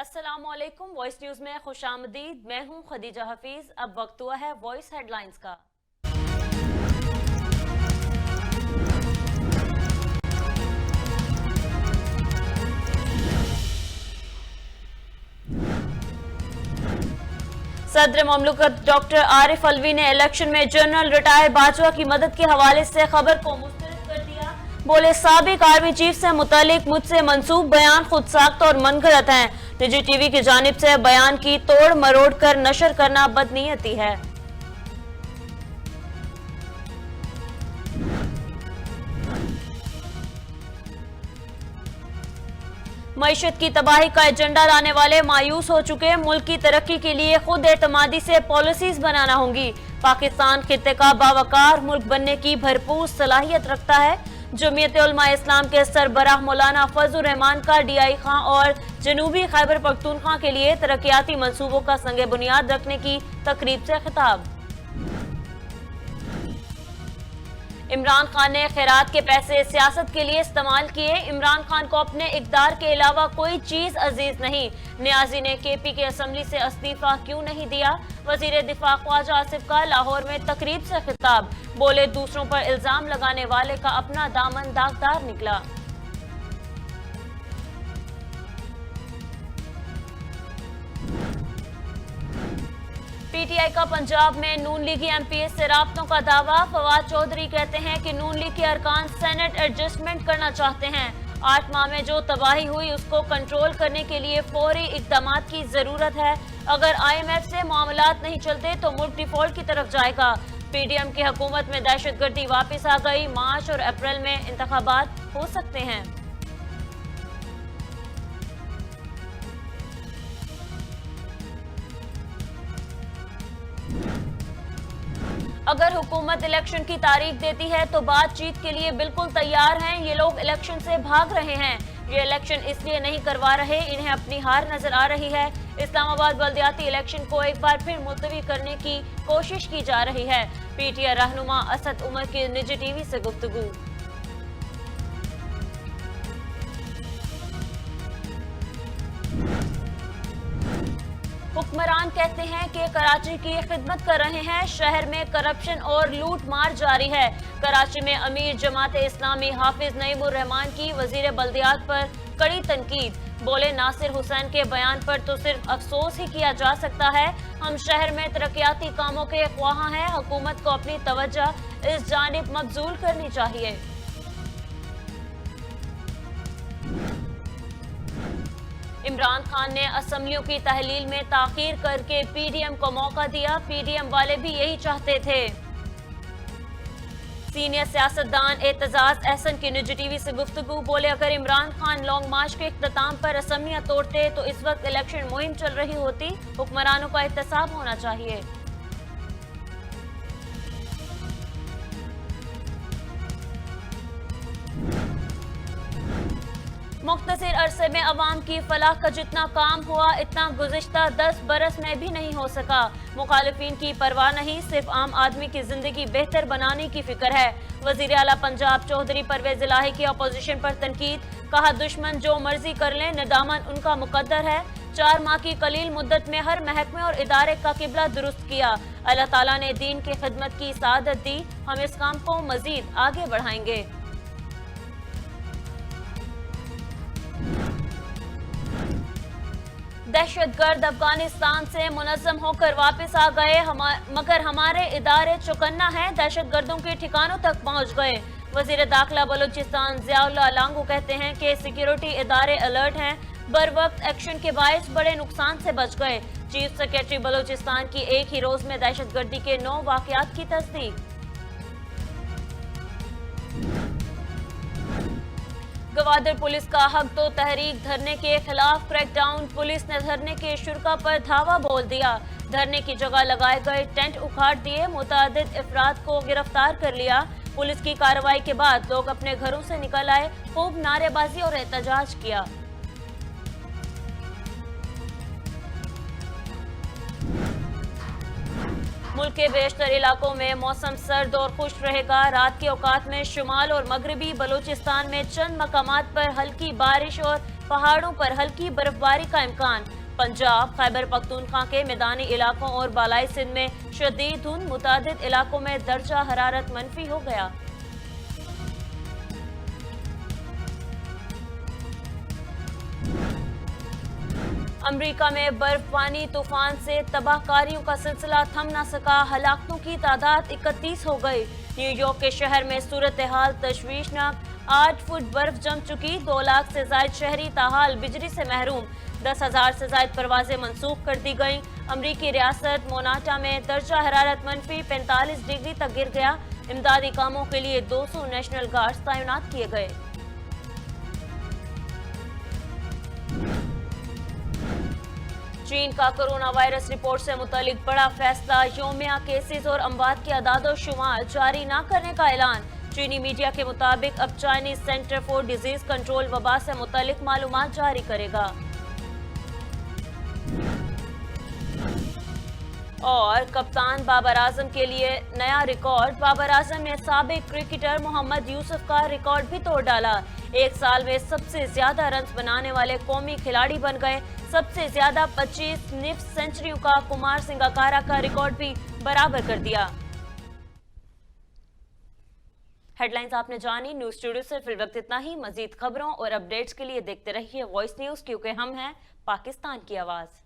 अस्सलामुअलैकुम। Voice news में खुशामदीद। मैं हूं खदीजा हफीज। अब वक्त हुआ है वॉइस हेडलाइंस का। सदर ममलकत डॉक्टर आरिफ अलवी ने इलेक्शन में जनरल रिटायर बाजवा की मदद के हवाले से खबर को मुस्तरद कर दिया। बोले, साबिक आर्मी चीफ से मुतालिक मुझसे मंसूब बयान खुद साख्त और मनगढ़ंत हैं। निजी टीवी की जानिब से बयान की तोड़ मरोड़ कर नशर करना बदनीयती है। मईशत की तबाही का एजेंडा लाने वाले मायूस हो चुके मुल्क की तरक्की के लिए खुद एतमादी से पॉलिसीज बनाना होंगी। पाकिस्तान खित्ते का बावकार मुल्क बनने की भरपूर सलाहियत रखता है। जमीयत उलमा इस्लाम के सरबराह मौलाना फजल रहमान का DI खां और जनूबी खैबर पख्तूनख्वा के लिए तरक्याती मंसूबों का संग बुनियाद रखने की तकरीब से खिताब। इमरान खान ने खैरात के पैसे सियासत के लिए इस्तेमाल किए। इमरान खान को अपने इक़दार के अलावा कोई चीज अजीज नहीं। नियाजी ने KP के असम्बली से इस्तीफा क्यों नहीं दिया। वजीर दिफा ख्वाजा आसिफ का लाहौर में तकरीब से खिताब। बोले, दूसरों पर इल्जाम लगाने वाले का अपना दामन दागदार निकला। PTI का पंजाब में नून लीगी MPs से राब्तों का दावा। फवाद चौधरी कहते हैं कि नून लीग के अरकान सेनेट एडजस्टमेंट करना चाहते हैं। 8 माह में जो तबाही हुई उसको कंट्रोल करने के लिए फौरी इक़दामात की जरूरत है। अगर IMF से मामलात नहीं चलते तो मुल्क डिफॉल्ट की तरफ जाएगा। PDM की हुकूमत में दहशतगर्दी वापस आ गई। मार्च और अप्रैल में इंतखाबात हो सकते हैं। अगर हुकूमत इलेक्शन की तारीख देती है तो बातचीत के लिए बिल्कुल तैयार हैं। ये लोग इलेक्शन से भाग रहे हैं। ये इलेक्शन इसलिए नहीं करवा रहे, इन्हें अपनी हार नजर आ रही है। इस्लामाबाद बल्दियाती इलेक्शन को एक बार फिर मुलतवी करने की कोशिश की जा रही है। PTI रहनुमा असद उमर की निजी टीवी से गुफ्तगू। हुक्मरान कहते हैं कि कराची की खिदमत कर रहे हैं। शहर में करप्शन और लूट मार जारी है। कराची में अमीर जमात इस्लामी हाफिज नईमुर रहमान की वजीर बल्दियात पर कड़ी तनकीद। बोले, नासिर हुसैन के बयान पर तो सिर्फ अफसोस ही किया जा सकता है। हम शहर में तरक्याती कामों के ख्वाह हैं। हुकूमत को अपनी तवज्जो इस जानिब मबजूल करनी चाहिए। इमरान खान ने असम्बलियों की तहलील में ताखीर करके PDM को मौका दिया। PDM वाले भी यही चाहते थे। सीनियर सियासतदान एतजाज अहसन की निजी टीवी से गुफ्तगू। बोले, अगर इमरान खान लॉन्ग मार्च के इख्तिताम पर असम्बलियां तोड़ते तो इस वक्त इलेक्शन मुहिम चल रही होती। हुक्मरानों का एहतसाब होना चाहिए। मुख्तसर अरसे में अवाम की फलाह का जितना काम हुआ इतना गुज़िश्ता 10 बरस में भी नहीं हो सका। मुखालिफिन की परवाह नहीं, सिर्फ आम आदमी की जिंदगी बेहतर बनाने की फिक्र है। वजीर आला पंजाब चौधरी परवेज इलाही की अपोजिशन पर तनकीद। कहा, दुश्मन जो मर्जी कर लें, निदामन उनका मुकद्दर है। 4 माह की कलील मुद्दत में हर महकमे और इदारे का किबला दुरुस्त किया। अल्लाह ताला ने दीन की खिदमत की सआदत दी। हम इस काम को मजीद आगे बढ़ाएंगे। दहशतगर्द अफगानिस्तान से मुनज़्ज़म होकर वापस आ गए, मगर हमारे इदारे चौकन्ना हैं। दहशतगर्दों के ठिकानों तक पहुंच गए। वजीर दाखिला बलूचिस्तान ज़ियाउल्लाह लांगू कहते हैं कि सिक्योरिटी इदारे अलर्ट हैं। बर वक्त एक्शन के बायस बड़े नुकसान से बच गए। चीफ सेक्रेटरी बलूचिस्तान की एक ही रोज में दहशतगर्दी के 9 वाकयात की तस्दीक। गवादर पुलिस का हक तो तहरीक धरने के खिलाफ क्रैकडाउन। पुलिस ने धरने के शुरा पर धावा बोल दिया। धरने की जगह लगाए गए टेंट उखाड़ दिए। मुतअद्दिद अफराद को गिरफ्तार कर लिया। पुलिस की कार्रवाई के बाद लोग अपने घरों से निकल आए। खूब नारेबाजी और एहतजाज किया। मुल्क के बेशतर इलाकों में मौसम सर्द और खुश्क रहेगा। रात के औकात में शुमाल और मगरबी बलूचिस्तान में चंद मकामात पर हल्की बारिश और पहाड़ों पर हल्की बर्फबारी का इम्कान। पंजाब, खैबर पख्तूनख्वा के मैदानी इलाकों और बालाई सिंध में शदीद धुंध, मुतादिद इलाकों में दर्जा हरारत मनफी हो गया। अमेरिका में बर्फबारी तूफान से तबाहकारियों का सिलसिला थम न सका, हलाकतों की तादाद 31 हो गई। न्यूयॉर्क के शहर में सूरत हाल तशवीशनाक, 8 फुट बर्फ जम चुकी, 2 लाख से जायद शहरी ताहाल बिजली से महरूम, 10,000 से जायद परवाजें मनसूख कर दी गईं। अमरीकी रियासत मोनाटा में दर्जा हरारत मनफी 45 डिग्री तक गिर गया। इमदादी कामों के लिए 200 नेशनल गार्ड्स तैनात किए गए। चीन का कोरोना वायरस रिपोर्ट से मुतालिक बड़ा फैसला, यौमिया केसेस और अमवात के अदाद शुमार जारी न करने का ऐलान। चीनी मीडिया के मुताबिक अब Chinese centre for disease control वबा से मुतालिक मालूमात जारी करेगा। और कप्तान बाबर आजम के लिए नया रिकॉर्ड, बाबर आजम ने साबिक क्रिकेटर मोहम्मद यूसुफ का रिकॉर्ड भी तोड़ डाला। एक साल में सबसे ज्यादा रन बनाने वाले कौमी खिलाड़ी बन गए। सबसे ज्यादा 25 निफ्ट सेंचुरियों का कुमार संगकारा का रिकॉर्ड भी बराबर कर दिया। हेडलाइंस आपने जानी। न्यूज स्टूडियो से फिर वक्त इतना ही। मजीद खबरों और अपडेट्स के लिए देखते रहिए वॉइस न्यूज, क्योंकि हम हैं पाकिस्तान की आवाज।